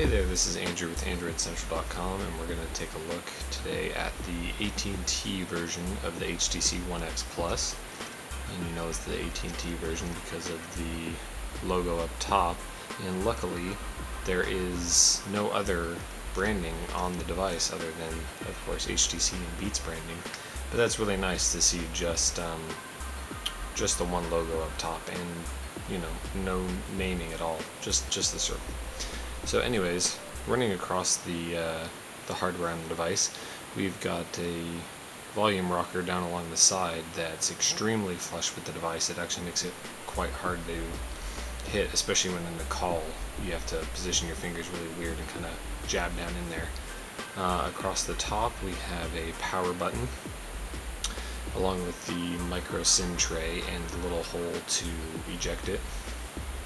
Hey there, this is Andrew with AndroidCentral.com, and we're going to take a look today at the AT&T version of the HTC One X Plus. And you know it's the AT&T version because of the logo up top, and luckily there is no other branding on the device other than, of course, HTC and Beats branding. But that's really nice to see just the one logo up top and, no naming at all, just the circle. So anyways, running across the hardware on the device, we've got a volume rocker down along the side that's extremely flush with the device. It actually makes it quite hard to hit, especially when in the call you have to position your fingers really weird and kind of jab down in there. Across the top we have a power button along with the micro SIM tray and the little hole to eject it,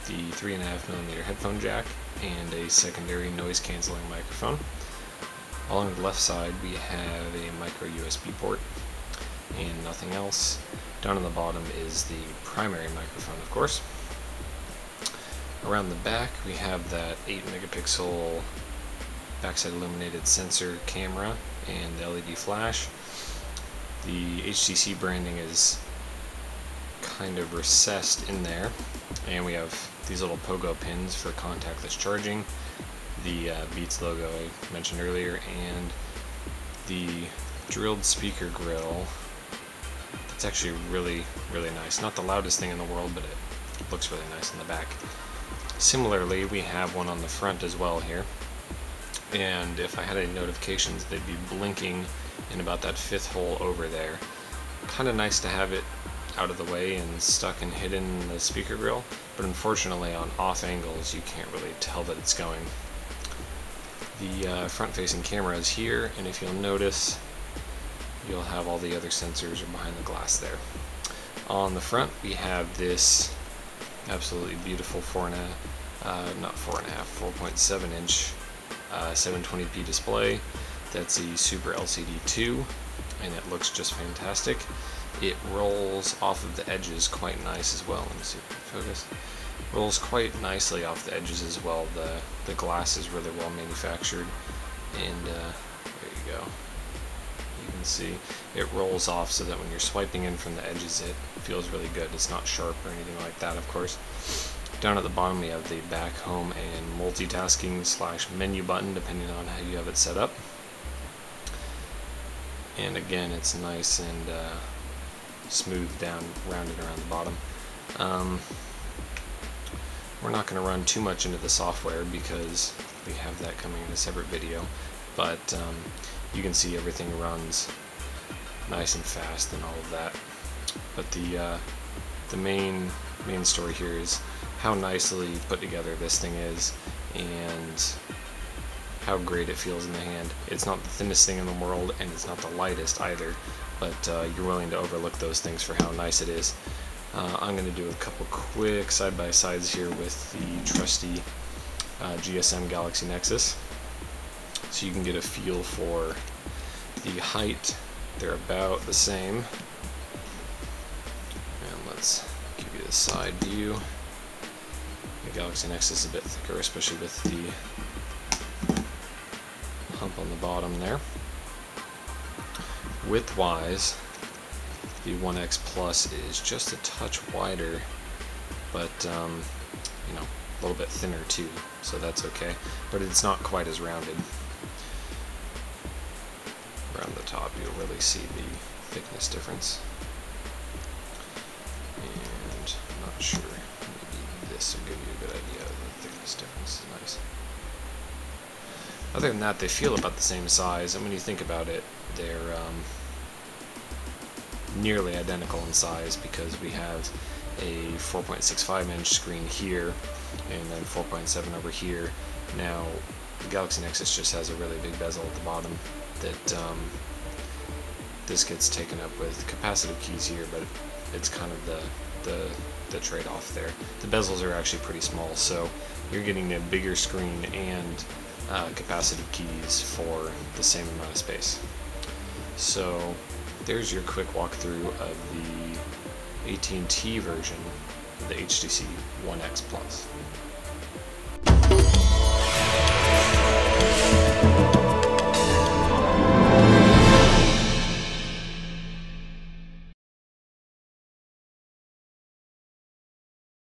the 3.5mm headphone jack, and a secondary noise cancelling microphone. Along the left side we have a micro USB port and nothing else. Down on the bottom is the primary microphone, of course. Around the back we have that 8-megapixel backside illuminated sensor camera and the LED flash. The HTC branding is kind of recessed in there, and we have these little pogo pins for contactless charging, the Beats logo I mentioned earlier, and the drilled speaker grill. It's actually really nice. Not the loudest thing in the world, but it looks really nice in the back. Similarly, we have one on the front as well here, and if I had any notifications, they'd be blinking in about that fifth hole over there. Kind of nice to have it out of the way and stuck and hidden in the speaker grill, but unfortunately on off angles you can't really tell that it's going. The front-facing camera is here, and if you'll notice, you'll have all the other sensors are behind the glass there. On the front we have this absolutely beautiful 4.7 inch 720p display. That's a Super LCD 2, and it looks just fantastic. It rolls off of the edges quite nice as well. Let me see if I can focus. Rolls quite nicely off the edges as well. The glass is really well manufactured, and there you go. You can see it rolls off so that when you're swiping in from the edges it feels really good. It's not sharp or anything like that, of course. Down at the bottom we have the back, home, and multitasking / menu button depending on how you have it set up. And again, it's nice and smooth down, rounded around the bottom. We're not going to run too much into the software because we have that coming in a separate video, but you can see everything runs nice and fast and all of that. But the main story here is how nicely put together this thing is and how great it feels in the hand. It's not the thinnest thing in the world, and it's not the lightest either, but you're willing to overlook those things for how nice it is. I'm going to do a couple quick side-by-sides here with the trusty GSM Galaxy Nexus, so you can get a feel for the height. They're about the same. And let's give you the side view. The Galaxy Nexus is a bit thicker, especially with the hump on the bottom there. Width-wise, the One X Plus is just a touch wider, but a little bit thinner too, so that's okay. But it's not quite as rounded. Around the top, you'll really see the thickness difference. And I'm not sure. Maybe this will give you a good idea of the thickness difference. Is nice. Other than that, they feel about the same size, and when you think about it, they're nearly identical in size because we have a 4.65 inch screen here and then 4.7 over here. Now, the Galaxy Nexus just has a really big bezel at the bottom that this gets taken up with capacitive keys here, but it's kind of the trade-off there. The bezels are actually pretty small, so you're getting a bigger screen and capacitive keys for the same amount of space. So there's your quick walkthrough of the AT&T version of the HTC One X Plus.